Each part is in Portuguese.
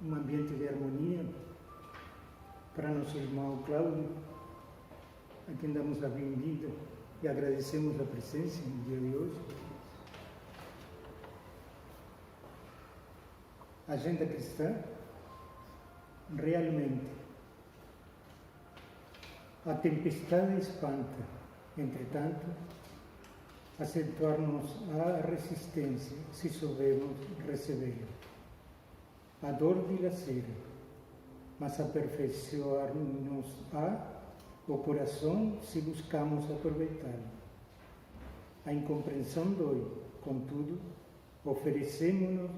um ambiente de harmonia para nosso irmão Cláudio, a quem damos a bem-vinda e agradecemos a presença no dia de hoje. A agenda cristã, realmente, a tempestade espanta, entretanto, acentuar-nos a resistência se soubermos recebê-la. A dor dilacera, mas aperfeiçoar-nos-á o coração se buscamos aproveitá-lo. A incompreensão dói, contudo, oferece-nos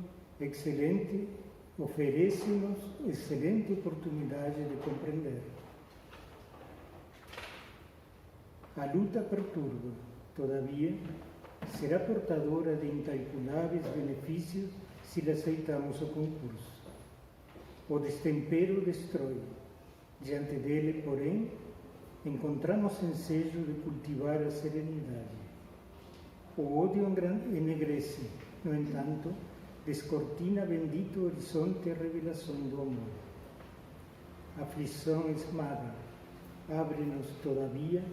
excelente oportunidade de compreender. A luta perturba, todavia, será portadora de incalculáveis benefícios se lhe aceitamos o concurso. O destempero destrói. Diante dele, porém, encontramos ensejo de cultivar a serenidade. O ódio enegrece, no entanto, descortina bendito horizonte e revelação do amor. A aflição esmaga, abre-nos, todavia,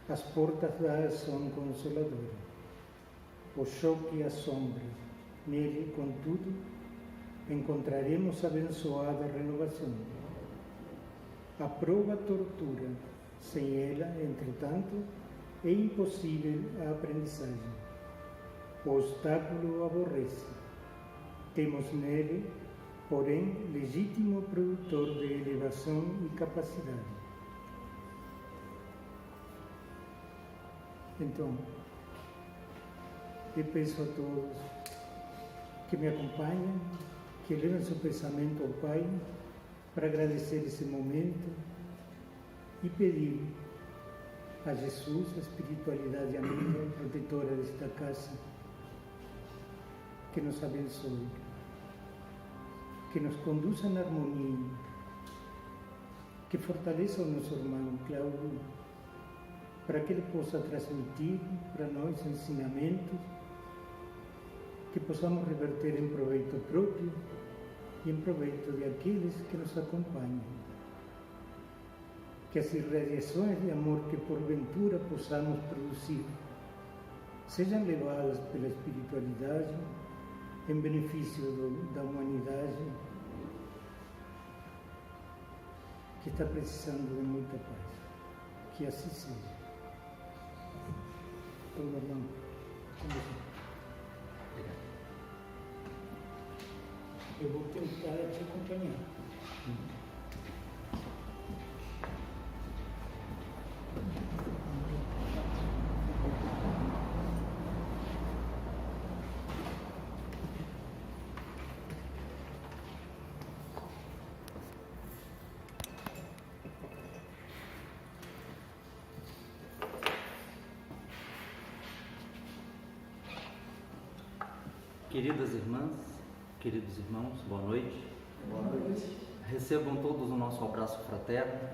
as portas da ação consoladora. O choque assombra, nele, contudo, encontraremos abençoada renovação. A prova tortura, sem ela, entretanto, é impossível a aprendizagem. O obstáculo aborrece. Temos nele, porém, legítimo produtor de elevação e capacidade. Então, eu peço a todos que me acompanhem, que levem seu pensamento ao Pai, para agradecer esse momento e pedir a Jesus, a espiritualidade amiga, protetora desta casa, que nos abençoe, que nos conduza na harmonia, que fortaleça o nosso irmão Cláudio, para que ele possa transmitir para nós ensinamentos que possamos reverter em proveito próprio e em proveito de aqueles que nos acompanham. Que as irradiações de amor que porventura possamos produzir sejam levadas pela espiritualidade em benefício da humanidade que está precisando de muita paz. Que assim seja. Então, irmão, eu vou tentar te acompanhar. Queridas irmãs, queridos irmãos, boa noite. Boa noite. Recebam todos o nosso abraço fraterno.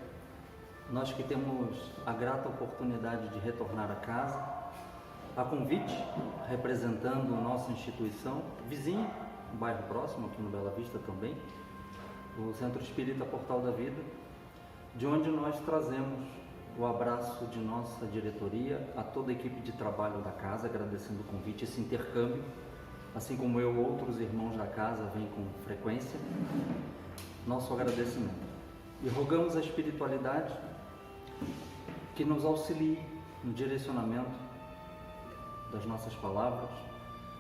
Nós que temos a grata oportunidade de retornar a casa, a convite, representando nossa instituição vizinha, um bairro próximo, aqui no Bela Vista também, o Centro Espírita Portal da Vida, de onde nós trazemos o abraço de nossa diretoria a toda a equipe de trabalho da casa, agradecendo o convite, esse intercâmbio. Assim como eu, outros irmãos da casa vêm com frequência, nosso agradecimento. E rogamos a espiritualidade que nos auxilie no direcionamento das nossas palavras,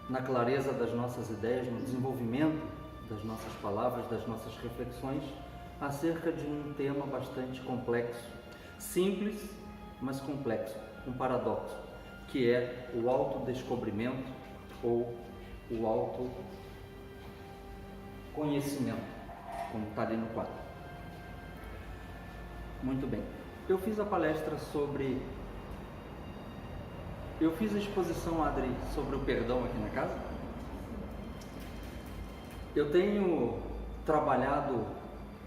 na clareza das nossas ideias, no desenvolvimento das nossas palavras, das nossas reflexões, acerca de um tema bastante complexo, simples, mas complexo, um paradoxo, que é o autodescobrimento ou o autoconhecimento, como está ali no quadro. Muito bem. Eu fiz a palestra sobre... Eu fiz a exposição, Adri, sobre o perdão aqui na casa. Eu tenho trabalhado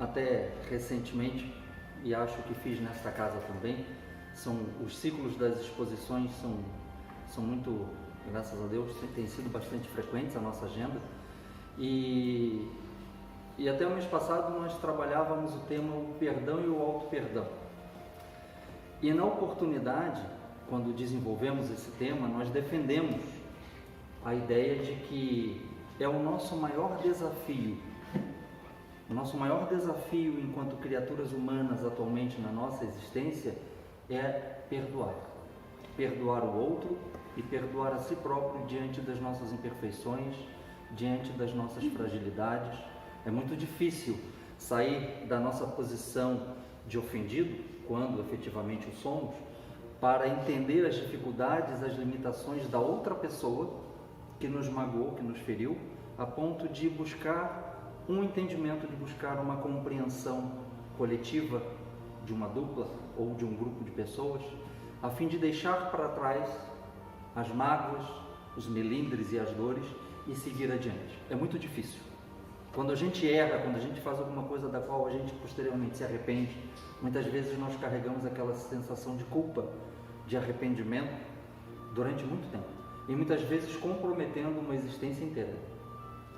até recentemente, e acho que fiz nesta casa também, os ciclos das exposições são muito... Graças a Deus, tem sido bastante frequentes a nossa agenda, e E até o mês passado nós trabalhávamos o tema o perdão e o auto-perdão. E na oportunidade, quando desenvolvemos esse tema, nós defendemos a ideia de que é o nosso maior desafio. O nosso maior desafio enquanto criaturas humanas atualmente na nossa existência é perdoar. Perdoar o outro e perdoar a si próprio diante das nossas imperfeições, diante das nossas fragilidades. É muito difícil sair da nossa posição de ofendido, quando efetivamente o somos, para entender as dificuldades, as limitações da outra pessoa que nos magoou, que nos feriu, a ponto de buscar um entendimento, de buscar uma compreensão coletiva de uma dupla ou de um grupo de pessoas, a fim de deixar para trás as mágoas, os melindres e as dores e seguir adiante. É muito difícil. Quando a gente erra, quando a gente faz alguma coisa da qual a gente posteriormente se arrepende, muitas vezes nós carregamos aquela sensação de culpa, de arrependimento durante muito tempo e muitas vezes comprometendo uma existência inteira.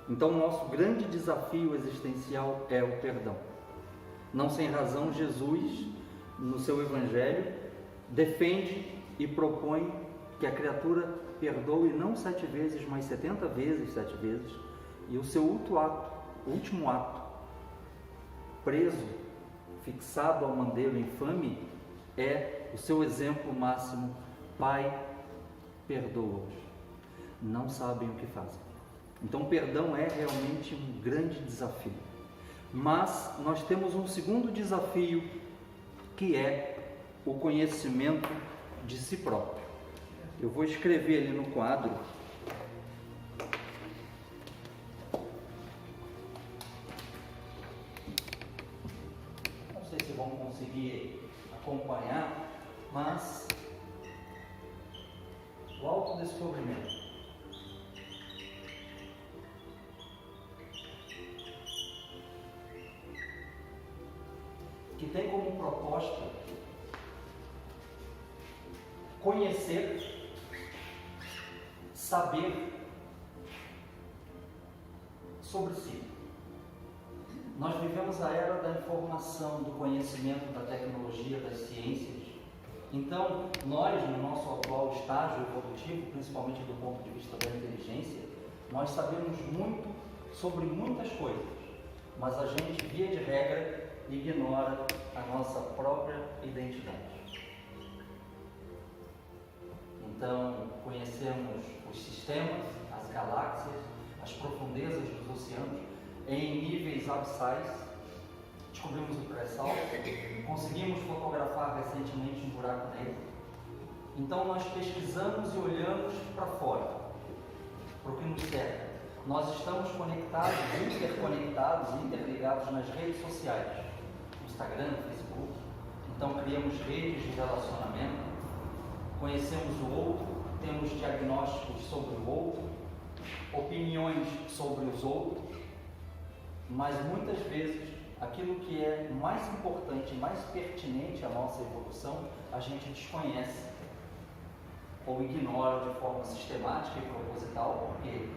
Então o nosso grande desafio existencial é o perdão. Não sem razão, Jesus, no seu Evangelho, defende e propõe que a criatura perdoe não 7 vezes, mas 70 vezes, 7 vezes, e o seu último ato, preso, fixado ao madeiro infame, é o seu exemplo máximo: Pai, perdoa-os, não sabem o que fazem. Então, perdão é realmente um grande desafio. Mas nós temos um segundo desafio, que é o conhecimento de si próprio. Eu vou escrever ali no quadro. Não sei se vão conseguir acompanhar, mas o autodescobrimento. Que tem como proposta conhecer, saber sobre si. Nós vivemos a era da informação, do conhecimento, da tecnologia, das ciências. Então, nós, no nosso atual estágio evolutivo, principalmente do ponto de vista da inteligência, nós sabemos muito sobre muitas coisas, mas a gente, via de regra, ignora a nossa própria identidade. Então, conhecemos os sistemas, as galáxias, as profundezas dos oceanos em níveis abissais, descobrimos o pré-sal, conseguimos fotografar recentemente um buraco negro. Então, nós pesquisamos e olhamos para fora, para o que nos cerca. Nós estamos conectados, interconectados, interligados nas redes sociais. Instagram, Facebook. Então criamos redes de relacionamento, conhecemos o outro, temos diagnósticos sobre o outro, opiniões sobre os outros, mas muitas vezes aquilo que é mais importante, mais pertinente à nossa evolução, a gente desconhece ou ignora de forma sistemática e proposital, porque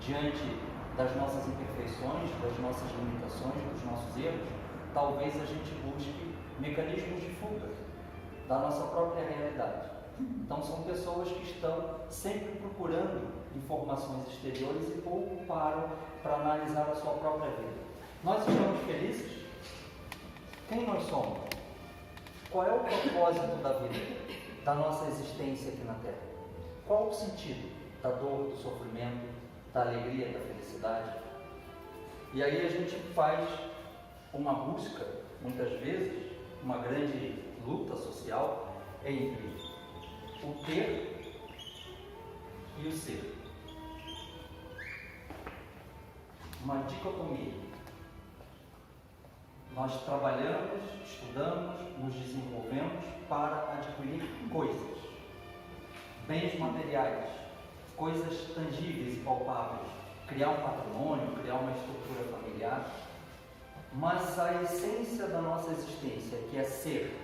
diante das nossas imperfeições, das nossas limitações, dos nossos erros, talvez a gente busque mecanismos de fuga da nossa própria realidade. Então são pessoas que estão sempre procurando informações exteriores e pouco param para analisar a sua própria vida. Nós estamos felizes? Quem nós somos? Qual é o propósito da vida, da nossa existência aqui na Terra? Qual o sentido da dor, do sofrimento, da alegria, da felicidade? E aí a gente faz uma busca, muitas vezes, uma grande luta social entre o ter e o ser. Uma dicotomia. Nós trabalhamos, estudamos, nos desenvolvemos para adquirir coisas, bens materiais, coisas tangíveis e palpáveis, criar um patrimônio, criar uma estrutura familiar. Mas a essência da nossa existência, que é ser,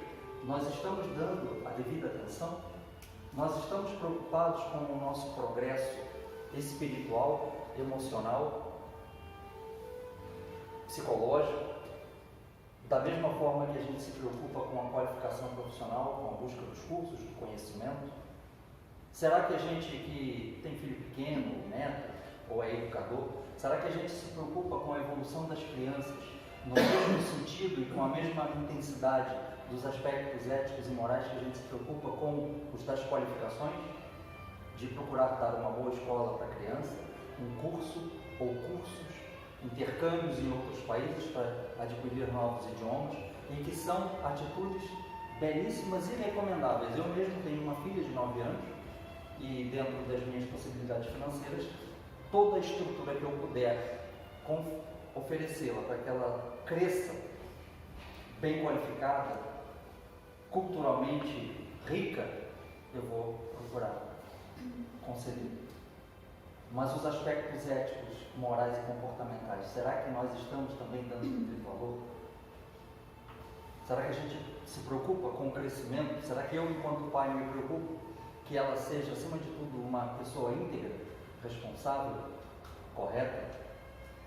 nós estamos dando a devida atenção? Nós estamos preocupados com o nosso progresso espiritual, emocional? psicológico, da mesma forma que a gente se preocupa com a qualificação profissional, com a busca dos cursos, do conhecimento? Será que a gente que tem filho pequeno, neto, ou é educador, será que a gente se preocupa com a evolução das crianças no mesmo sentido e com a mesma intensidade dos aspectos éticos e morais que a gente se preocupa com os das qualificações? De procurar dar uma boa escola para a criança, um curso ou cursos, intercâmbios em outros países para adquirir novos idiomas, e que são atitudes belíssimas e recomendáveis. Eu mesmo tenho uma filha de 9 anos e, dentro das minhas possibilidades financeiras, toda a estrutura que eu puder oferecê-la para que ela cresça bem qualificada, culturalmente rica, eu vou procurar conceder. Mas os aspectos éticos, morais e comportamentais, será que nós estamos também dando devido valor? Será que a gente se preocupa com o crescimento? Será que eu, enquanto pai, me preocupo que ela seja, acima de tudo, uma pessoa íntegra, responsável, correta?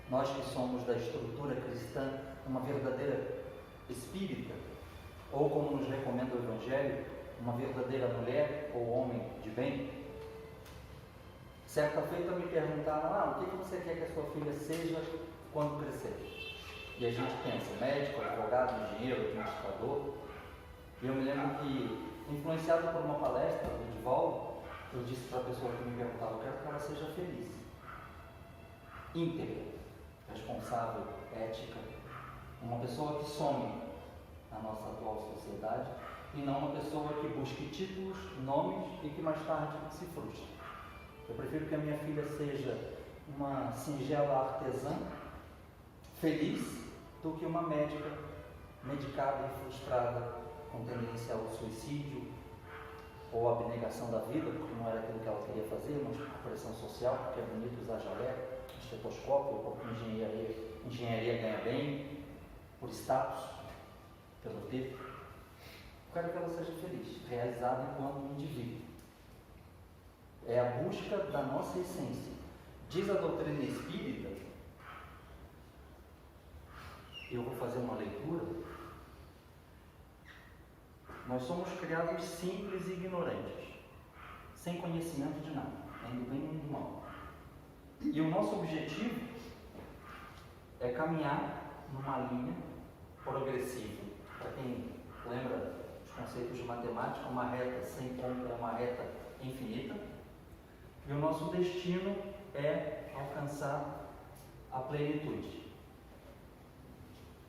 Nós que somos da estrutura cristã, uma verdadeira espírita, ou como nos recomenda o Evangelho, uma verdadeira mulher ou homem de bem? Certa feita me perguntaram, o que você quer que a sua filha seja quando crescer? E a gente pensa, médico, advogado, engenheiro, administrador. E eu me lembro que, influenciado por uma palestra do Divaldo, eu disse para a pessoa que me perguntava, eu quero que ela seja feliz, íntegra, responsável, ética, uma pessoa que some na nossa atual sociedade e não uma pessoa que busque títulos, nomes e que mais tarde se frustre. Eu prefiro que a minha filha seja uma singela artesã, feliz, do que uma médica medicada e frustrada, com tendência ao suicídio ou à abnegação da vida, porque não era aquilo que ela queria fazer, mas por pressão social, porque é bonito usar jaleco, estetoscópio, porque engenharia ganha bem, por status, pelo tempo. Eu quero que ela seja feliz, realizada enquanto indivíduo. É a busca da nossa essência. Diz a doutrina espírita, eu vou fazer uma leitura, nós somos criados simples e ignorantes, sem conhecimento de nada, nem do bem nem do mal. E o nosso objetivo é caminhar numa linha progressiva. Para quem lembra os conceitos de matemática, uma reta sem ponta é uma reta infinita. E o nosso destino é alcançar a plenitude.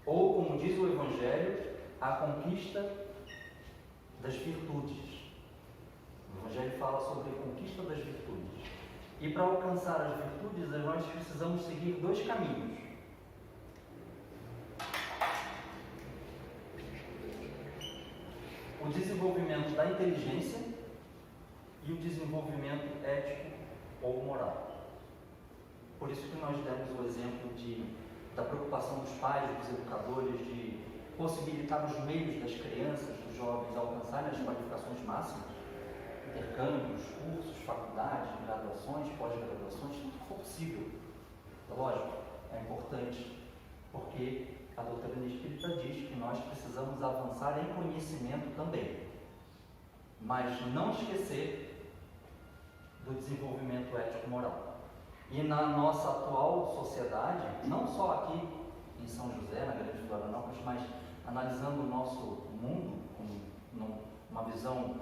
Ou, como diz o Evangelho, a conquista das virtudes. O Evangelho fala sobre a conquista das virtudes. E para alcançar as virtudes, nós precisamos seguir 2 caminhos. O desenvolvimento da inteligência e o desenvolvimento ético ou moral. Por isso que nós demos o exemplo da preocupação dos pais, dos educadores, de possibilitar os meios das crianças, dos jovens, alcançarem as qualificações máximas, intercâmbios, cursos, faculdades, graduações, pós-graduações, tudo que for possível. Lógico, é importante, porque a doutrina espírita diz que nós precisamos avançar em conhecimento também, mas não esquecer do desenvolvimento ético-moral. E na nossa atual sociedade, não só aqui em São José, na Grande Florianópolis, mas analisando o nosso mundo com uma visão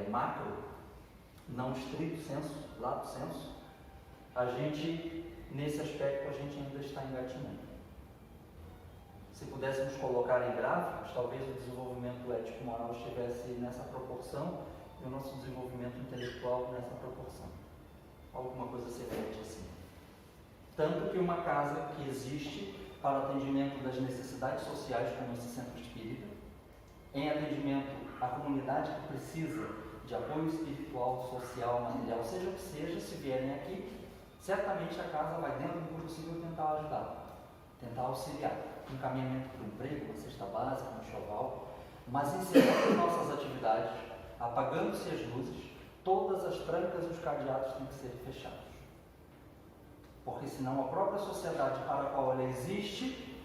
macro, não estrito senso, lato senso, a gente, nesse aspecto, a gente ainda está engatinhando. Se pudéssemos colocar em gráficos, talvez o desenvolvimento ético-moral estivesse nessa proporção e o nosso desenvolvimento intelectual nessa proporção. Alguma coisa semelhante assim. Tanto que uma casa que existe para atendimento das necessidades sociais, como esse centro espírita, em atendimento à comunidade que precisa de apoio espiritual, social, material, seja o que seja, se vierem aqui, certamente a casa vai, dentro do possível, tentar ajudar, tentar auxiliar. Um encaminhamento para o emprego, uma cesta básica, um enxoval, mas encerrando nossas atividades, apagando-se as luzes, todas as trancas e os cadeados têm que ser fechados. Porque senão a própria sociedade para a qual ela existe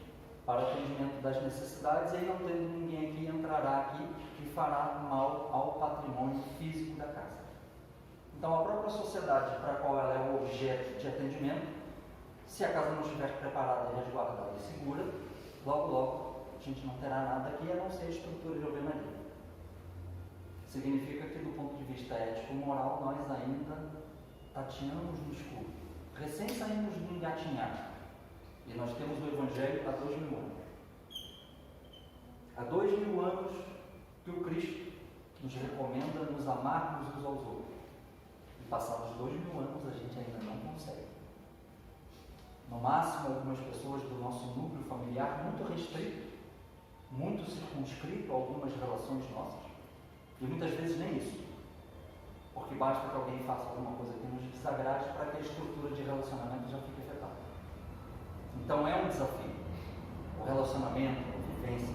para o atendimento das necessidades, e aí não tendo ninguém aqui, entrará aqui e fará mal ao patrimônio físico da casa. Então, a própria sociedade para a qual ela é o objeto de atendimento, se a casa não estiver preparada, resguardada e segura, logo, logo, a gente não terá nada aqui a não ser a estrutura de alvenaria. Significa que, do ponto de vista ético-moral, nós ainda tateamos no escuro. Recém saímos do engatinhar. E nós temos o Evangelho há 2000 anos. Há 2000 anos que o Cristo nos recomenda nos amarmos uns aos outros. E passados 2000 anos, a gente ainda não consegue. No máximo, algumas pessoas do nosso núcleo familiar muito restrito, muito circunscrito a algumas relações nossas, e muitas vezes nem isso, porque basta que alguém faça alguma coisa que nos desagrade para que a estrutura de relacionamento já fique afetada. Então é um desafio. O relacionamento, a vivência,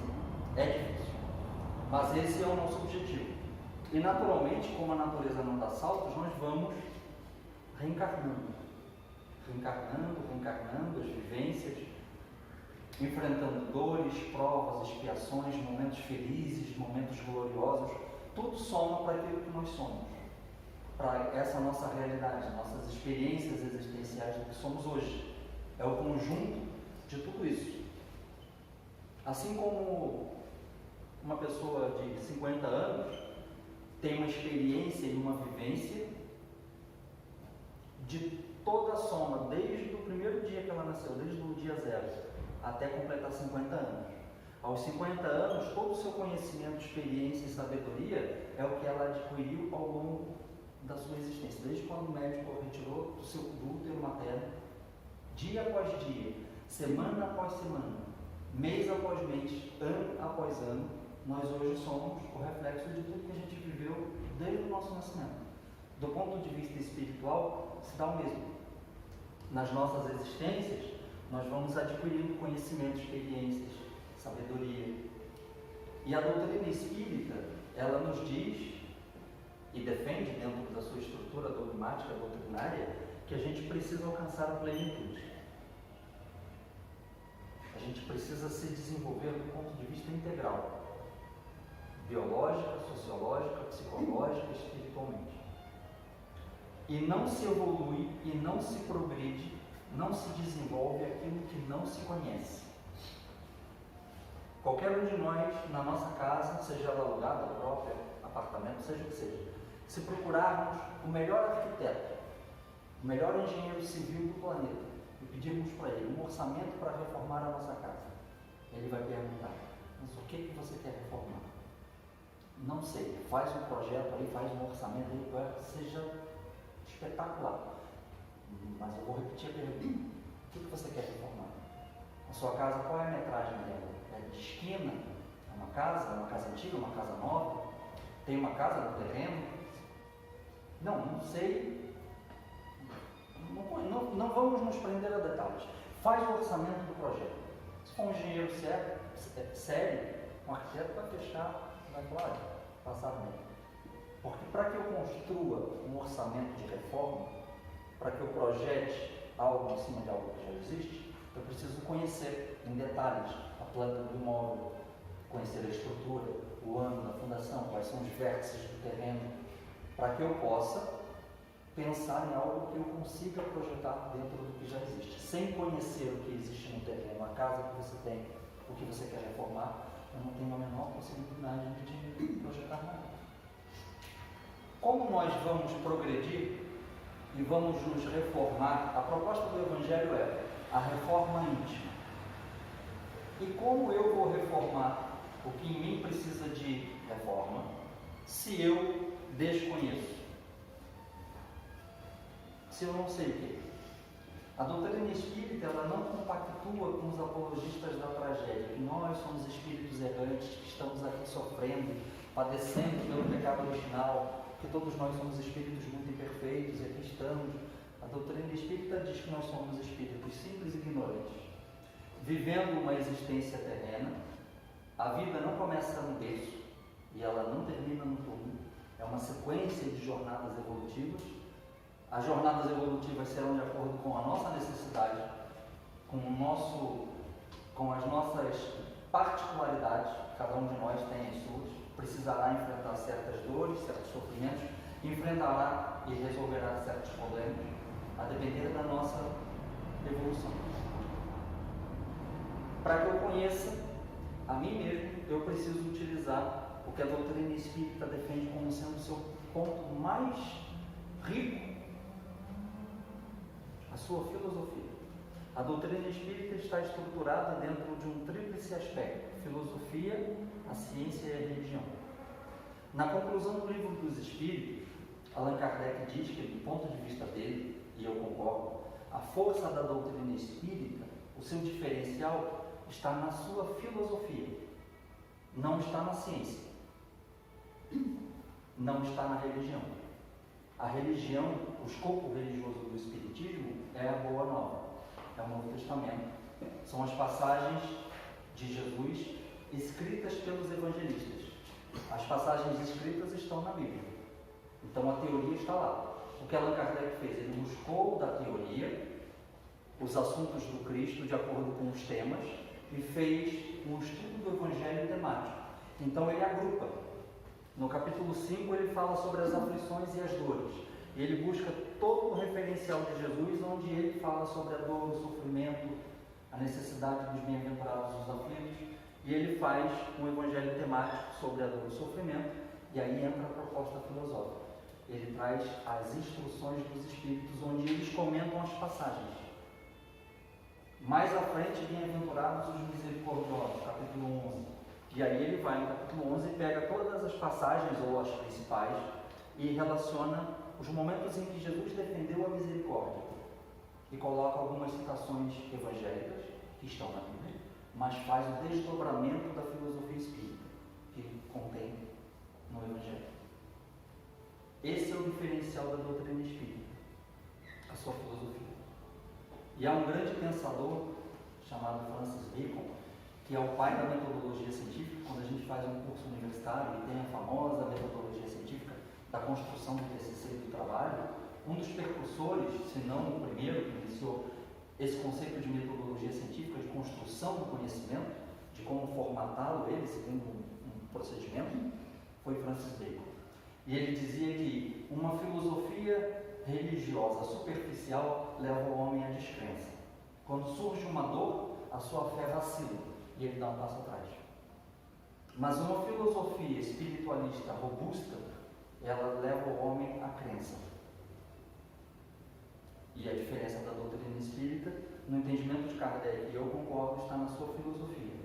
é difícil, mas esse é o nosso objetivo. E naturalmente, como a natureza não dá saltos, nós vamos reencarnando as vivências, enfrentando dores, provas, expiações, momentos felizes, momentos gloriosos. Tudo soma para aquilo que nós somos, para essa nossa realidade, nossas experiências existenciais do que somos hoje. É o conjunto de tudo isso. Assim como uma pessoa de 50 anos tem uma experiência e uma vivência de toda a soma, desde o primeiro dia que ela nasceu, desde o dia zero, até completar 50 anos. Aos 50 anos, todo o seu conhecimento, experiência e sabedoria é o que ela adquiriu ao longo da sua existência, desde quando o médico a retirou do útero materno, dia após dia, semana após semana, mês após mês, ano após ano. Nós hoje somos o reflexo de tudo que a gente viveu desde o nosso nascimento. Do ponto de vista espiritual, se dá o mesmo. Nas nossas existências, nós vamos adquirindo conhecimento, experiências, sabedoria. E a doutrina espírita, ela nos diz e defende, dentro da sua estrutura dogmática, doutrinária, que a gente precisa alcançar a plenitude. A gente precisa se desenvolver do ponto de vista integral, biológica, sociológica, psicológica, espiritualmente. E não se evolui e não se progride, não se desenvolve aquilo que não se conhece. Qualquer um de nós, na nossa casa, seja ela alugada, própria, apartamento, seja o que seja, se procurarmos o melhor arquiteto, o melhor engenheiro civil do planeta e pedirmos para ele um orçamento para reformar a nossa casa, ele vai perguntar: mas o que você quer reformar? Não sei, faz um projeto aí, faz um orçamento aí, que seja espetacular. Mas eu vou repetir a pergunta: o que você quer reformar? A sua casa, qual é a metragem dela? É de esquina? É uma casa antiga, uma casa nova? Tem uma casa no terreno? Não sei. Não vamos nos prender a detalhes. Faz o orçamento do projeto. Se for um engenheiro sério, um arquiteto vai fechar, vai falar, passar bem. Porque para que eu construa um orçamento de reforma, para que eu projete algo em cima de algo que já existe, eu preciso conhecer em detalhes a planta do imóvel, conhecer a estrutura, o ângulo da fundação, quais são os vértices do terreno, para que eu possa pensar em algo que eu consiga projetar dentro do que já existe. Sem conhecer o que existe no terreno, a casa que você tem, o que você quer reformar, eu não tenho a menor possibilidade de projetar nada. Como nós vamos progredir e vamos nos reformar? A proposta do Evangelho é a reforma íntima. E como eu vou reformar o que em mim precisa de reforma se eu desconheço? Se eu não sei o que? A doutrina espírita, ela não compactua com os apologistas da tragédia, que nós somos espíritos errantes, que estamos aqui sofrendo, padecendo pelo pecado original, que todos nós somos espíritos muito imperfeitos e aqui estamos. A doutrina espírita diz que nós somos espíritos simples e ignorantes, vivendo uma existência terrena. A vida não começa no berço e ela não termina no túmulo. É uma sequência de jornadas evolutivas. As jornadas evolutivas serão de acordo com a nossa necessidade, com com as nossas particularidades, cada um de nós tem as suas, precisará enfrentar certas dores, certos sofrimentos, enfrentará e resolverá certos problemas, a depender da nossa evolução. Para que eu conheça a mim mesmo, eu preciso utilizar o que a doutrina espírita defende como sendo o seu ponto mais rico, a sua filosofia. A doutrina espírita está estruturada dentro de um tríplice aspecto: filosofia, a ciência e a religião. Na conclusão do Livro dos Espíritos, Allan Kardec diz que, do ponto de vista dele, e eu concordo, a força da doutrina espírita, o seu diferencial, está na sua filosofia, não está na ciência, não está na religião. A religião, o escopo religioso do Espiritismo é a Boa Nova, é o Novo Testamento. São as passagens de Jesus escritas pelos evangelistas. As passagens escritas estão na Bíblia. Então a teoria está lá. O que Allan Kardec fez? Ele buscou da teoria os assuntos do Cristo de acordo com os temas e fez um estudo do Evangelho temático. Então ele agrupa. No capítulo 5 ele fala sobre as aflições e as dores. E ele busca todo o referencial de Jesus, onde ele fala sobre a dor, o sofrimento, a necessidade dos bem-aventurados, os aflitos. E ele faz um evangelho temático sobre a dor e o sofrimento. E aí entra a proposta filosófica. Ele traz as instruções dos Espíritos, onde eles comentam as passagens. Mais à frente, bem-aventurados os misericordiosos, capítulo 11. E aí ele vai no capítulo 11 e pega todas as passagens, ou as principais, e relaciona os momentos em que Jesus defendeu a misericórdia. E coloca algumas citações evangélicas, que estão na Bíblia, mas faz o desdobramento da filosofia espírita, que contém no Evangelho. Esse é o diferencial da doutrina espírita, a sua filosofia. E há um grande pensador chamado Francis Bacon, que é o pai da metodologia científica. Quando a gente faz um curso universitário e tem a famosa metodologia científica da construção do TCC e do trabalho, um dos precursores, se não o primeiro que iniciou esse conceito de metodologia científica, de construção do conhecimento, de como formatá-lo, ele seguindo um procedimento, foi Francis Bacon. E ele dizia que uma filosofia religiosa superficial leva o homem à descrença. Quando surge uma dor, a sua fé vacila e ele dá um passo atrás. Mas uma filosofia espiritualista robusta, ela leva o homem à crença. E a diferença da doutrina espírita, no entendimento de Kardec, e eu concordo, está na sua filosofia.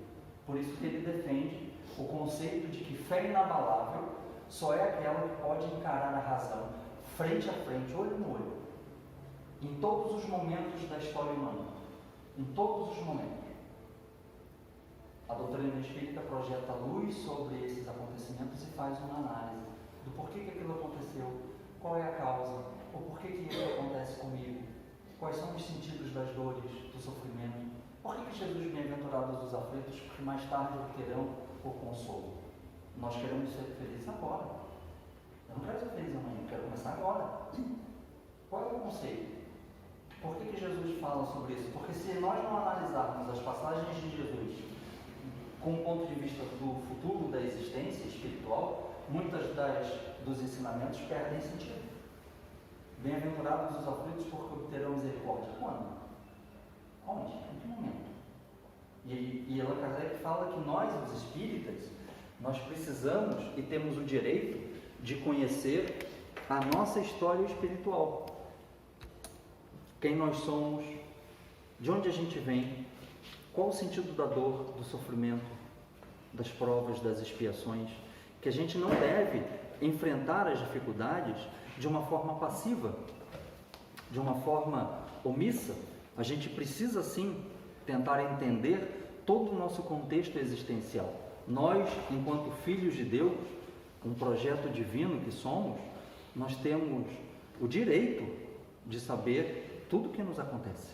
Por isso que ele defende o conceito de que fé inabalável só é aquela que pode encarar a razão frente a frente, olho no olho, em todos os momentos da história humana. Em todos os momentos. A doutrina espírita projeta luz sobre esses acontecimentos e faz uma análise do porquê que aquilo aconteceu, qual é a causa, ou porquê que isso acontece comigo, quais são os sentidos das dores, do sofrimento, por que Jesus bem-aventurados os aflitos, porque mais tarde obterão o consolo. Nós queremos ser felizes agora. Eu não quero ser feliz amanhã, eu quero começar agora. Qual é o conceito? Por que Jesus fala sobre isso? Porque se nós não analisarmos as passagens de Jesus com o ponto de vista do futuro da existência espiritual, muitas dos ensinamentos perdem sentido. Bem-aventurados os aflitos porque obterão misericórdia. Quando? Onde? Em que momento? E Allan Kardec fala que nós, os espíritas, nós precisamos e temos o direito de conhecer a nossa história espiritual. Quem nós somos, de onde a gente vem, qual o sentido da dor, do sofrimento, das provas, das expiações, que a gente não deve enfrentar as dificuldades de uma forma passiva, de uma forma omissa. A gente precisa sim tentar entender todo o nosso contexto existencial. Nós, enquanto filhos de Deus, um projeto divino que somos, nós temos o direito de saber tudo o que nos acontece.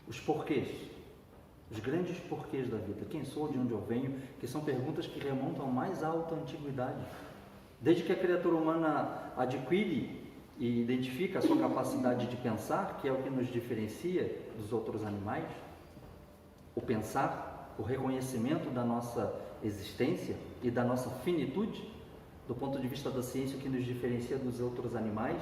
Os porquês, os grandes porquês da vida. Quem sou, de onde eu venho, que são perguntas que remontam à mais alta antiguidade. Desde que a criatura humana adquire e identifica a sua capacidade de pensar, que é o que nos diferencia dos outros animais, o pensar, o reconhecimento da nossa existência e da nossa finitude, do ponto de vista da ciência, o que nos diferencia dos outros animais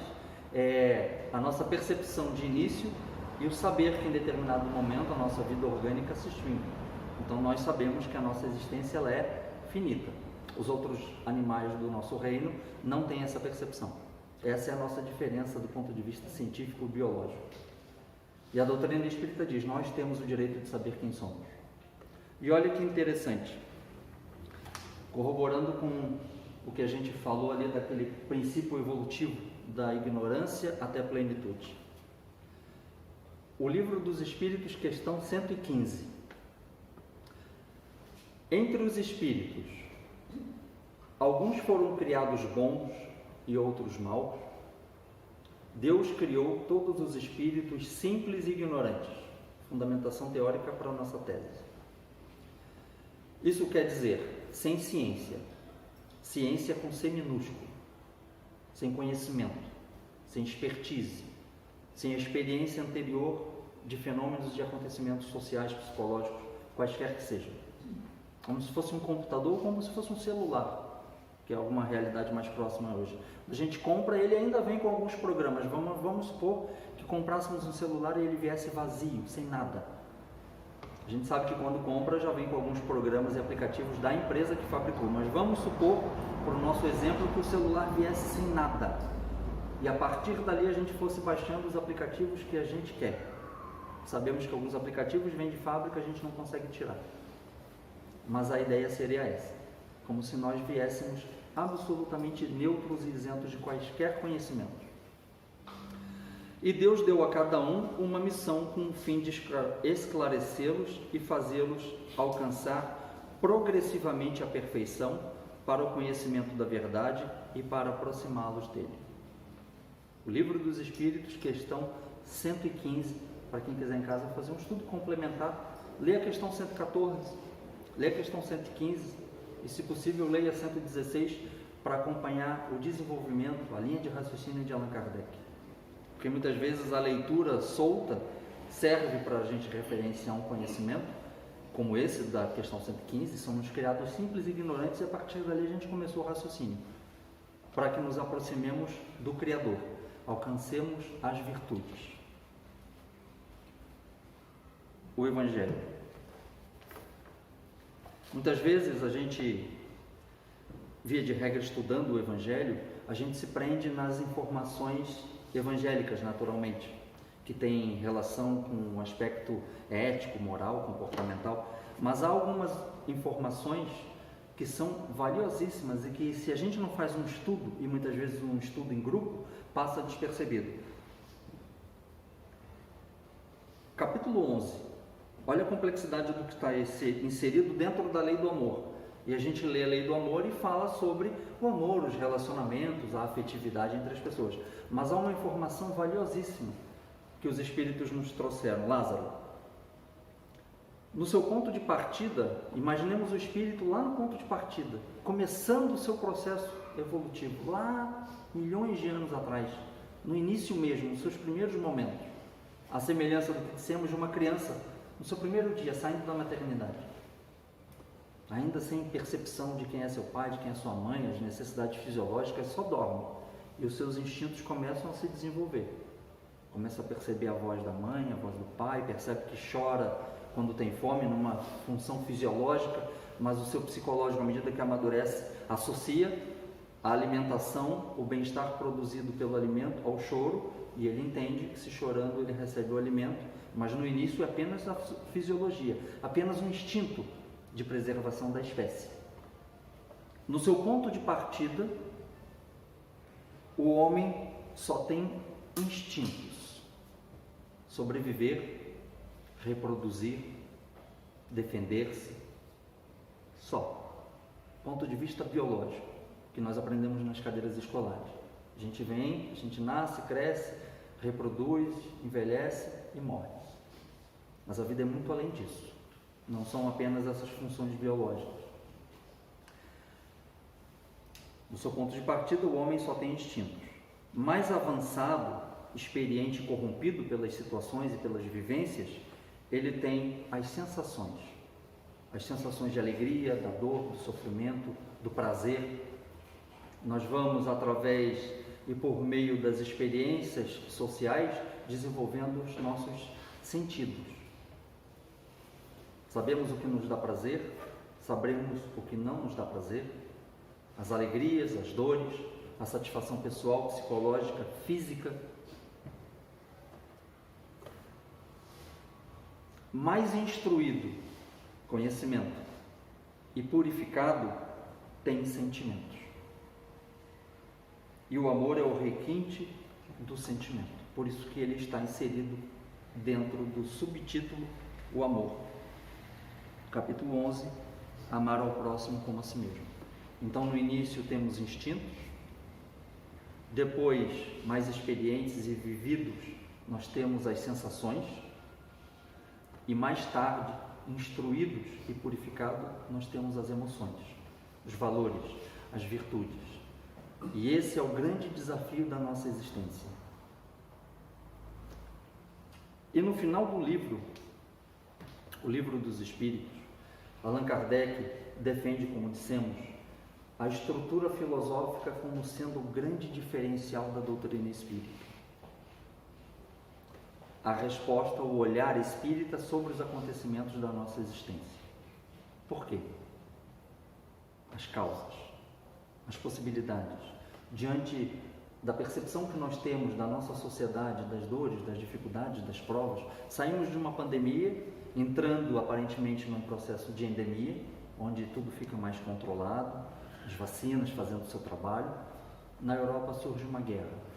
é a nossa percepção de início e o saber que em determinado momento a nossa vida orgânica se extingue. Então nós sabemos que a nossa existência ela é finita. Os outros animais do nosso reino não têm essa percepção. Essa é a nossa diferença do ponto de vista científico e biológico. E a doutrina espírita diz, nós temos o direito de saber quem somos. E olha que interessante, corroborando com o que a gente falou ali daquele princípio evolutivo da ignorância até a plenitude. O Livro dos Espíritos, questão 115. Entre os espíritos, alguns foram criados bons e outros maus. Deus criou todos os espíritos simples e ignorantes. Fundamentação teórica para a nossa tese. Isso quer dizer, sem ciência. Ciência com C minúsculo. Sem conhecimento. Sem expertise. Sem experiência anterior de fenômenos e acontecimentos sociais, psicológicos, quaisquer que sejam. Como se fosse um computador ou como se fosse um celular, que é alguma realidade mais próxima hoje. A gente compra, ele ainda vem com alguns programas. Vamos supor que comprássemos um celular e ele viesse vazio, sem nada. A gente sabe que quando compra já vem com alguns programas e aplicativos da empresa que fabricou, mas vamos supor, por nosso exemplo, que o celular viesse sem nada. E a partir dali a gente fosse baixando os aplicativos que a gente quer. Sabemos que alguns aplicativos vêm de fábrica e a gente não consegue tirar. Mas a ideia seria essa. Como se nós viéssemos absolutamente neutros e isentos de quaisquer conhecimentos. E Deus deu a cada um uma missão com o fim de esclarecê-los e fazê-los alcançar progressivamente a perfeição para o conhecimento da verdade e para aproximá-los dele. O Livro dos Espíritos, questão 115, para quem quiser em casa fazer um estudo complementar, lê a questão 114, lê a questão 115 e, se possível, leia a 116 para acompanhar o desenvolvimento, a linha de raciocínio de Allan Kardec. Porque muitas vezes a leitura solta serve para a gente referenciar um conhecimento, como esse da questão 115, somos criados simples e ignorantes e a partir dali a gente começou o raciocínio, para que nos aproximemos do Criador, alcancemos as virtudes. O Evangelho. Muitas vezes a gente, via de regra, estudando o Evangelho, a gente se prende nas informações evangélicas, naturalmente, que tem relação com o aspecto ético, moral, comportamental, mas há algumas informações que são valiosíssimas e que, se a gente não faz um estudo, e muitas vezes um estudo em grupo, passa despercebido. Capítulo 11. Olha a complexidade do que está inserido dentro da lei do amor. E a gente lê a lei do amor e fala sobre o amor, os relacionamentos, a afetividade entre as pessoas. Mas há uma informação valiosíssima que os Espíritos nos trouxeram. Lázaro, no seu ponto de partida, imaginemos o Espírito lá no ponto de partida, começando o seu processo evolutivo, lá milhões de anos atrás, no início mesmo, nos seus primeiros momentos. A semelhança do que dissemos de uma criança, no seu primeiro dia, saindo da maternidade. Ainda sem percepção de quem é seu pai, de quem é sua mãe, as necessidades fisiológicas, só dorme. E os seus instintos começam a se desenvolver. Começa a perceber a voz da mãe, a voz do pai, percebe que chora quando tem fome, numa função fisiológica, mas o seu psicológico, à medida que amadurece, associa a alimentação, o bem-estar produzido pelo alimento, ao choro, e ele entende que, se chorando, ele recebe o alimento, mas no início é apenas a fisiologia, apenas um instinto de preservação da espécie. No seu ponto de partida, o homem só tem instintos: sobreviver, reproduzir, defender-se, só. Ponto de vista biológico, que nós aprendemos nas cadeiras escolares. A gente vem, a gente nasce, cresce, reproduz, envelhece e morre. Mas a vida é muito além disso. Não são apenas essas funções biológicas. Do seu ponto de partida, o homem só tem instintos. Mais avançado, experiente e corrompido pelas situações e pelas vivências, ele tem as sensações de alegria, da dor, do sofrimento, do prazer. Nós vamos, através e por meio das experiências sociais, desenvolvendo os nossos sentidos. Sabemos o que nos dá prazer, sabemos o que não nos dá prazer, as alegrias, as dores, a satisfação pessoal, psicológica, física. Mais instruído, conhecimento, e purificado, tem sentimentos. E o amor é o requinte do sentimento. Por isso que ele está inserido dentro do subtítulo O Amor. Capítulo 11, Amar ao próximo como a si mesmo. Então, no início temos instintos, depois, mais experientes e vividos, nós temos as sensações, e mais tarde, instruídos e purificados, nós temos as emoções, os valores, as virtudes. E esse é o grande desafio da nossa existência. E no final do livro, o Livro dos Espíritos, Allan Kardec defende, como dissemos, a estrutura filosófica como sendo o grande diferencial da doutrina espírita. A resposta, o olhar espírita sobre os acontecimentos da nossa existência. Por quê? As causas, as possibilidades. Diante da percepção que nós temos da nossa sociedade, das dores, das dificuldades, das provas, saímos de uma pandemia, entrando aparentemente num processo de endemia, onde tudo fica mais controlado, as vacinas fazendo o seu trabalho. Na Europa surge uma guerra.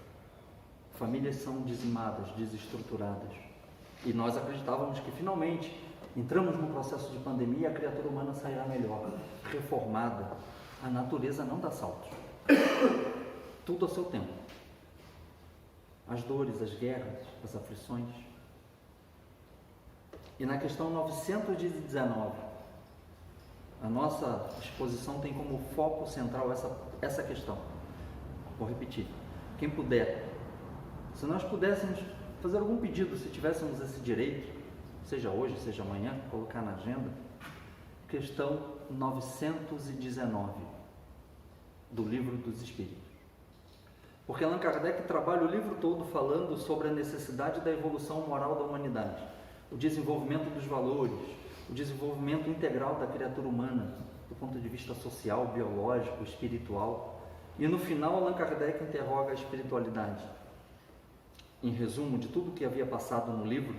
Famílias são dizimadas, desestruturadas. E nós acreditávamos que finalmente entramos num processo de pandemia e a criatura humana sairá melhor, reformada. A natureza não dá saltos. Tudo ao seu tempo. As dores, as guerras, as aflições. E na questão 919, a nossa exposição tem como foco central essa questão. Vou repetir. Quem puder, se nós pudéssemos fazer algum pedido, se tivéssemos esse direito, seja hoje, seja amanhã, colocar na agenda, questão 919 do Livro dos Espíritos. Porque Allan Kardec trabalha o livro todo falando sobre a necessidade da evolução moral da humanidade, o desenvolvimento dos valores, o desenvolvimento integral da criatura humana, do ponto de vista social, biológico, espiritual. E no final, Allan Kardec interroga a espiritualidade. Em resumo de tudo que havia passado no livro,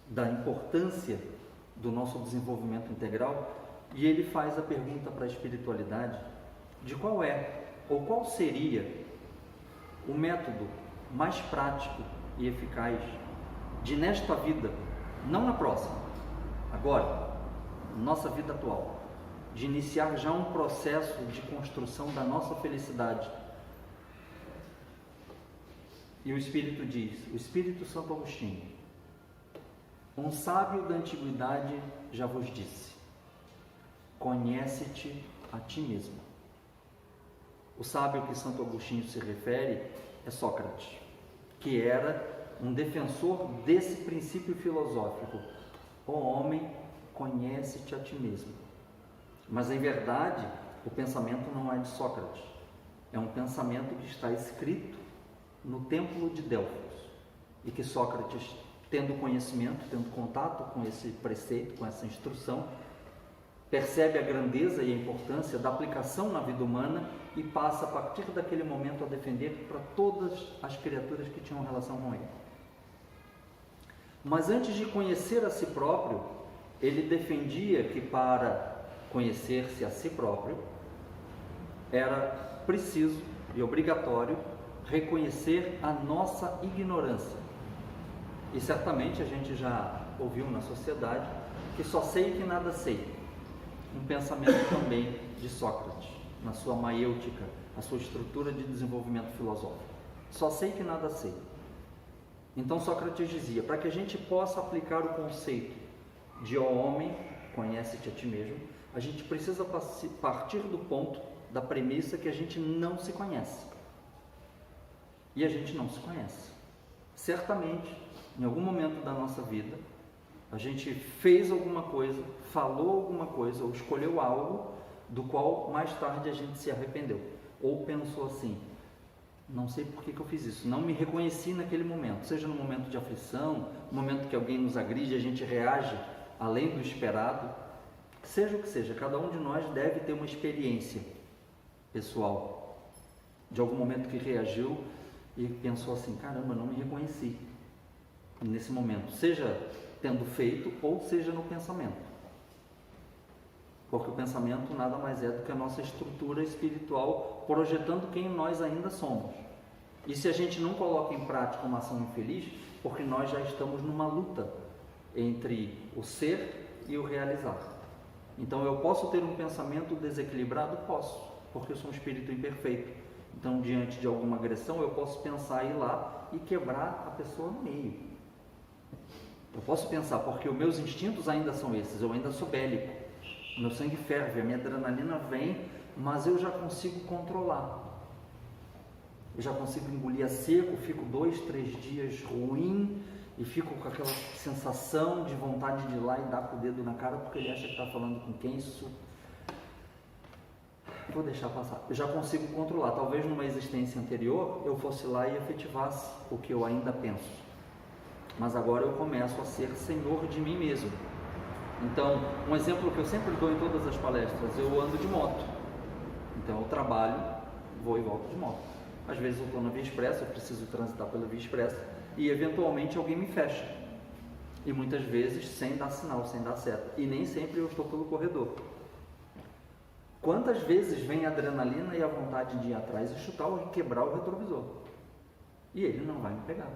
da importância do nosso desenvolvimento integral, e ele faz a pergunta para a espiritualidade de qual é, ou qual seria o método mais prático e eficaz de nesta vida, não na próxima, agora, nossa vida atual, de iniciar já um processo de construção da nossa felicidade. E o Espírito diz, o Espírito Santo Agostinho, um sábio da antiguidade já vos disse, conhece-te a ti mesmo. O sábio que Santo Agostinho se refere é Sócrates, que era um defensor desse princípio filosófico. Ó homem, conhece-te a ti mesmo. Mas em verdade, o pensamento não é de Sócrates. É um pensamento que está escrito no templo de Delfos. E que Sócrates, tendo conhecimento, tendo contato com esse preceito, com essa instrução, percebe a grandeza e a importância da aplicação na vida humana e passa, a partir daquele momento, a defender para todas as criaturas que tinham relação com ele. Mas antes de conhecer a si próprio, ele defendia que para conhecer-se a si próprio, era preciso e obrigatório reconhecer a nossa ignorância. E certamente a gente já ouviu na sociedade que só sei que nada sei. Um pensamento também de Sócrates, na sua maiêutica, a sua estrutura de desenvolvimento filosófico. Só sei que nada sei. Então Sócrates dizia, para que a gente possa aplicar o conceito de ó homem, conhece-te a ti mesmo, a gente precisa partir do ponto, da premissa que a gente não se conhece. E a gente não se conhece. Certamente, em algum momento da nossa vida, A gente fez alguma coisa, falou alguma coisa ou escolheu algo do qual mais tarde a gente se arrependeu. Ou pensou assim, não sei por que eu fiz isso, não me reconheci naquele momento, seja no momento de aflição, no momento que alguém nos agride, a gente reage além do esperado, seja o que seja, cada um de nós deve ter uma experiência pessoal, de algum momento que reagiu e pensou assim, caramba, não me reconheci nesse momento, seja tendo feito ou seja no pensamento. Porque o pensamento nada mais é do que a nossa estrutura espiritual projetando quem nós ainda somos. E se a gente não coloca em prática uma ação infeliz, porque nós já estamos numa luta entre o ser e o realizar. Então eu posso ter um pensamento desequilibrado? Posso, porque eu sou um espírito imperfeito. Então diante de alguma agressão eu posso pensar ir lá e quebrar a pessoa no meio. Eu posso pensar, porque os meus instintos ainda são esses, eu ainda sou bélico. Meu sangue ferve, a minha adrenalina vem, mas eu já consigo controlar. Eu já consigo engolir a seco, fico 2, 3 dias ruim e fico com aquela sensação de vontade de ir lá e dar com o dedo na cara porque ele acha que está falando com quem isso... Vou deixar passar. Eu já consigo controlar. Talvez numa existência anterior eu fosse lá e efetivasse o que eu ainda penso. Mas agora eu começo a ser senhor de mim mesmo. Então, um exemplo que eu sempre dou em todas as palestras, eu ando de moto. Então, eu trabalho, vou e volto de moto. Às vezes eu estou na via expressa, eu preciso transitar pela via expressa e eventualmente alguém me fecha. E muitas vezes sem dar sinal, sem dar seta. E nem sempre eu estou pelo corredor. Quantas vezes vem a adrenalina e a vontade de ir atrás e chutar ou quebrar o retrovisor? E ele não vai me pegar.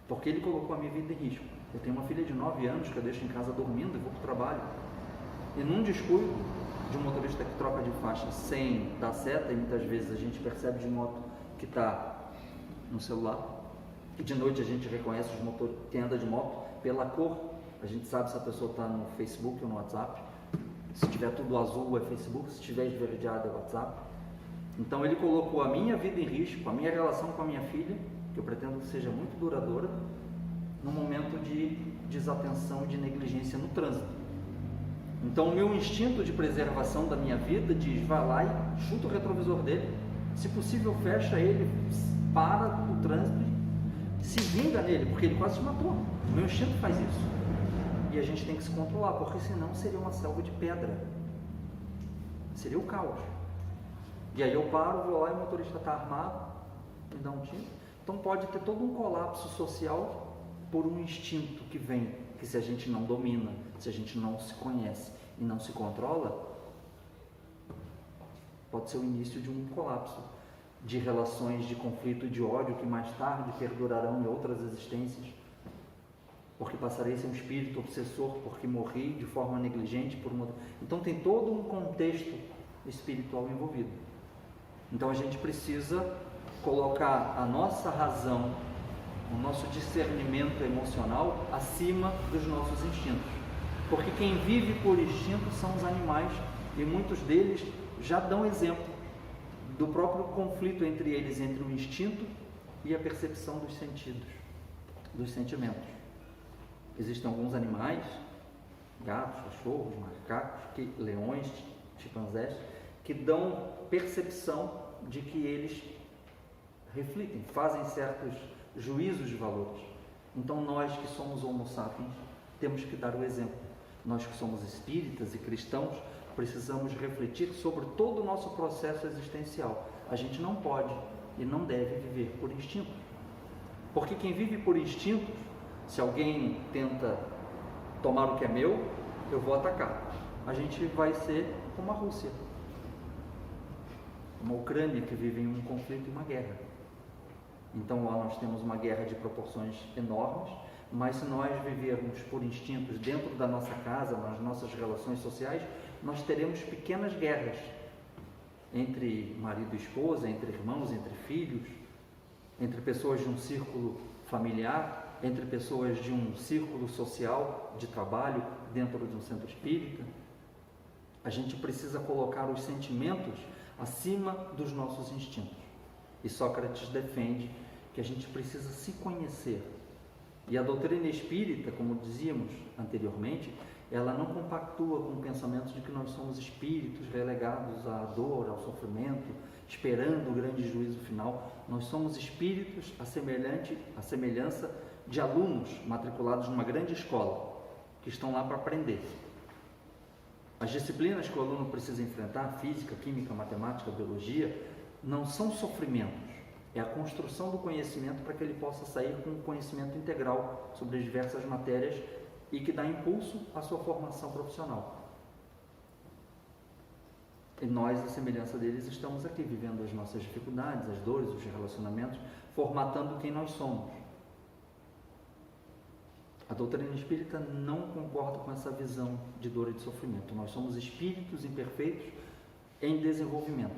Porque ele colocou a minha vida em risco. Eu tenho uma filha de 9 anos que eu deixo em casa dormindo e vou para o trabalho. E num descuido de um motorista que troca de faixa sem dar seta, e muitas vezes a gente percebe de moto que está no celular, e de noite a gente reconhece os motores que anda de moto pela cor. A gente sabe se a pessoa está no Facebook ou no WhatsApp. Se tiver tudo azul é Facebook, se tiver esverdeado é WhatsApp. Então ele colocou a minha vida em risco, a minha relação com a minha filha, que eu pretendo que seja muito duradoura, no momento de desatenção e de negligência no trânsito. Então o meu instinto de preservação da minha vida diz, vai lá e chuta o retrovisor dele, se possível fecha ele, para o trânsito e se vinga nele, porque ele quase te matou. O meu instinto faz isso. E a gente tem que se controlar, porque senão seria uma selva de pedra, seria o caos. E aí eu paro, vou lá e o motorista está armado, me dá um tiro. Então pode ter todo um colapso social por um instinto que vem, que se a gente não domina, se a gente não se conhece e não se controla, pode ser o início de um colapso de relações de conflito e de ódio que mais tarde perdurarão em outras existências, porque passarei a ser um espírito obsessor porque morri de forma negligente por uma... Então tem todo um contexto espiritual envolvido. Então a gente precisa colocar a nossa razão, o nosso discernimento emocional acima dos nossos instintos. Porque quem vive por instinto são os animais, e muitos deles já dão exemplo do próprio conflito entre eles, entre o instinto e a percepção dos sentidos, dos sentimentos. Existem alguns animais, gatos, cachorros, macacos, leões, chimpanzés, que dão percepção de que eles refletem, fazem certos juízos de valores. Então nós que somos homo sapiens temos que dar o exemplo. Nós que somos espíritas e cristãos precisamos refletir sobre todo o nosso processo existencial. A gente não pode e não deve viver por instinto, porque quem vive por instinto, se alguém tenta tomar o que é meu, eu vou atacar. A gente vai ser como a Rússia, uma Ucrânia que vive em um conflito e uma guerra. Então lá nós temos uma guerra de proporções enormes, mas se nós vivermos por instintos dentro da nossa casa, nas nossas relações sociais, nós teremos pequenas guerras entre marido e esposa, entre irmãos, entre filhos, entre pessoas de um círculo familiar, entre pessoas de um círculo social de trabalho dentro de um centro espírita. A gente precisa colocar os sentimentos acima dos nossos instintos. E Sócrates defende que a gente precisa se conhecer. E a doutrina espírita, como dizíamos anteriormente, ela não compactua com o pensamento de que nós somos espíritos relegados à dor, ao sofrimento, esperando o grande juízo final. Nós somos espíritos à semelhança de alunos matriculados numa grande escola, que estão lá para aprender. As disciplinas que o aluno precisa enfrentar, física, química, matemática, biologia, não são sofrimentos. É a construção do conhecimento para que ele possa sair com um conhecimento integral sobre as diversas matérias e que dá impulso à sua formação profissional. E nós, à semelhança deles, estamos aqui vivendo as nossas dificuldades, as dores, os relacionamentos, formatando quem nós somos. A doutrina espírita não concorda com essa visão de dor e de sofrimento. Nós somos espíritos imperfeitos em desenvolvimento.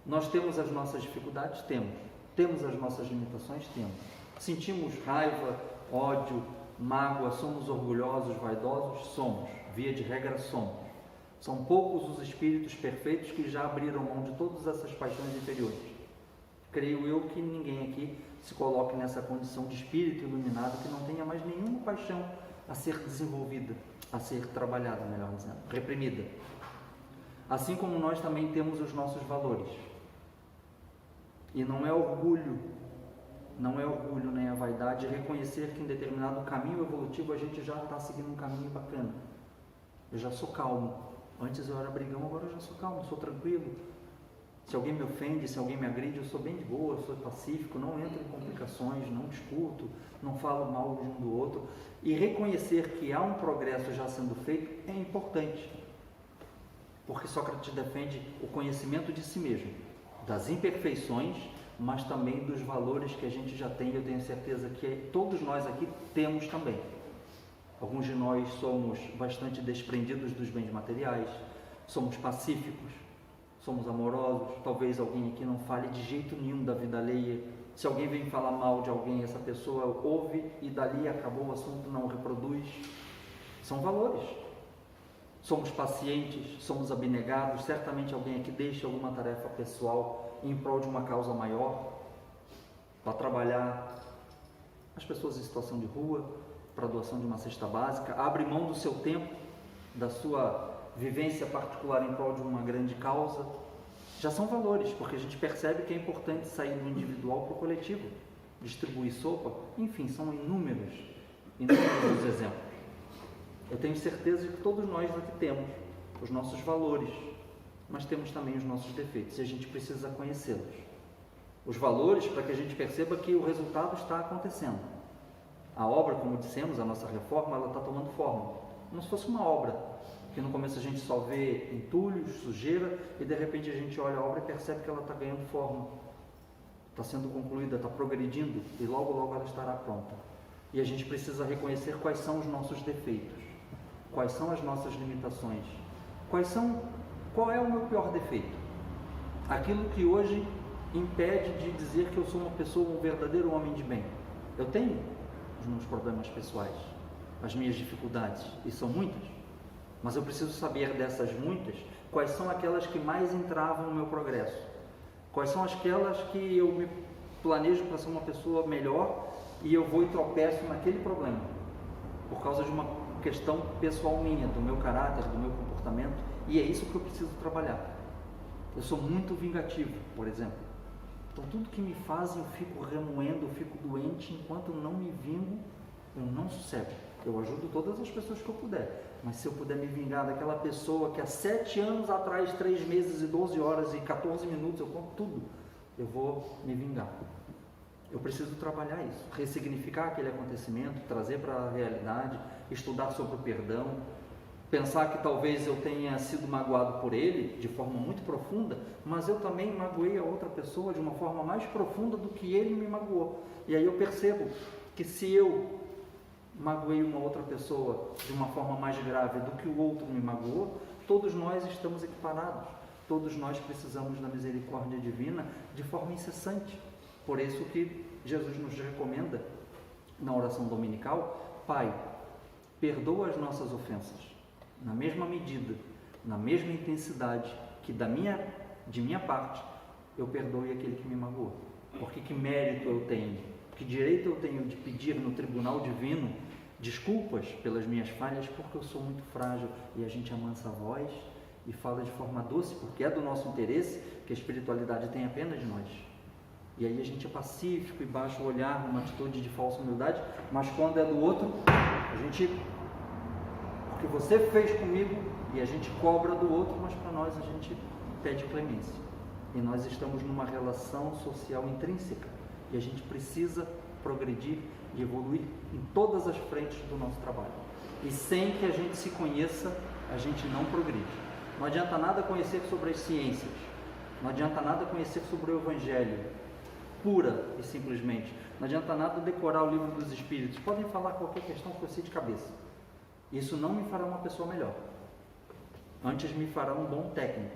Nós temos as nossas dificuldades? Temos. Temos as nossas limitações? Temos. Sentimos raiva, ódio, mágoa, somos orgulhosos, vaidosos? Somos. Via de regra, somos. São poucos os espíritos perfeitos que já abriram mão de todas essas paixões inferiores. Creio eu que ninguém aqui se coloque nessa condição de espírito iluminado que não tenha mais nenhuma paixão a ser desenvolvida, a ser trabalhada, melhor dizendo, reprimida. Assim como nós também temos os nossos valores. E não é orgulho nem a vaidade reconhecer que em determinado caminho evolutivo a gente já está seguindo um caminho bacana. Eu já sou calmo. Antes eu era brigão, agora eu já sou calmo, sou tranquilo. Se alguém me ofende, se alguém me agride, eu sou bem de boa, eu sou pacífico, não entro em complicações, não discuto, não falo mal de um do outro. E reconhecer que há um progresso já sendo feito é importante. Porque Sócrates defende o conhecimento de si mesmo, das imperfeições, mas também dos valores que a gente já tem. Eu tenho certeza que todos nós aqui temos também. Alguns de nós somos bastante desprendidos dos bens materiais, somos pacíficos, somos amorosos. Talvez alguém aqui não fale de jeito nenhum da vida alheia. Se alguém vem falar mal de alguém, essa pessoa ouve e dali acabou o assunto, não reproduz. São valores. Somos pacientes, somos abnegados. Certamente alguém aqui deixa alguma tarefa pessoal em prol de uma causa maior, para trabalhar as pessoas em situação de rua, para a doação de uma cesta básica, abre mão do seu tempo, da sua vivência particular em prol de uma grande causa. Já são valores, porque a gente percebe que é importante sair do individual para o coletivo, distribuir sopa, enfim, são inúmeros os exemplos. Eu tenho certeza de que todos nós aqui temos os nossos valores, mas temos também os nossos defeitos e a gente precisa conhecê-los. Os valores para que a gente perceba que o resultado está acontecendo. A obra, como dissemos, a nossa reforma, ela está tomando forma, como se fosse uma obra, que no começo a gente só vê entulhos, sujeira, e de repente a gente olha a obra e percebe que ela está ganhando forma, está sendo concluída, está progredindo, e logo logo ela estará pronta. E a gente precisa reconhecer quais são os nossos defeitos, quais são as nossas limitações, qual é o meu pior defeito, aquilo que hoje impede de dizer que eu sou uma pessoa, um verdadeiro homem de bem. Eu tenho os meus problemas pessoais, as minhas dificuldades, e são muitas, mas eu preciso saber dessas muitas, quais são aquelas que mais entravam no meu progresso, quais são aquelas que eu me planejo para ser uma pessoa melhor e eu vou e tropeço naquele problema, por causa de uma questão pessoal minha, do meu caráter, do meu comportamento, e é isso que eu preciso trabalhar. Eu sou muito vingativo, por exemplo. Então tudo que me fazem eu fico remoendo, eu fico doente, enquanto eu não me vingo, eu não sossego. Eu ajudo todas as pessoas que eu puder, mas se eu puder me vingar daquela pessoa que há 7 anos atrás, 3 meses e 12 horas e 14 minutos, eu conto tudo, eu vou me vingar. Eu preciso trabalhar isso, ressignificar aquele acontecimento, trazer para a realidade, estudar sobre o perdão, pensar que talvez eu tenha sido magoado por ele de forma muito profunda, mas eu também magoei a outra pessoa de uma forma mais profunda do que ele me magoou. E aí eu percebo que se eu magoei uma outra pessoa de uma forma mais grave do que o outro me magoou, todos nós estamos equiparados, todos nós precisamos da misericórdia divina de forma incessante. Por isso que Jesus nos recomenda na oração dominical: Pai, perdoa as nossas ofensas, na mesma medida, na mesma intensidade que de minha parte, eu perdoe aquele que me magoou. Porque que mérito eu tenho? Que direito eu tenho de pedir no tribunal divino desculpas pelas minhas falhas, porque eu sou muito frágil? E a gente amansa a voz e fala de forma doce, porque é do nosso interesse que a espiritualidade tenha pena de nós. E aí a gente é pacífico e baixa o olhar numa atitude de falsa humildade, mas quando é do outro, a gente, porque você fez comigo, e a gente cobra do outro, mas para nós a gente pede clemência. E nós estamos numa relação social intrínseca e a gente precisa progredir e evoluir em todas as frentes do nosso trabalho. E sem que a gente se conheça, a gente não progride. Não adianta nada conhecer sobre as ciências, não adianta nada conhecer sobre o Evangelho, pura e simplesmente. Não adianta nada decorar o livro dos Espíritos. Podem falar qualquer questão que eu sei de cabeça. Isso não me fará uma pessoa melhor. Antes me fará um bom técnico.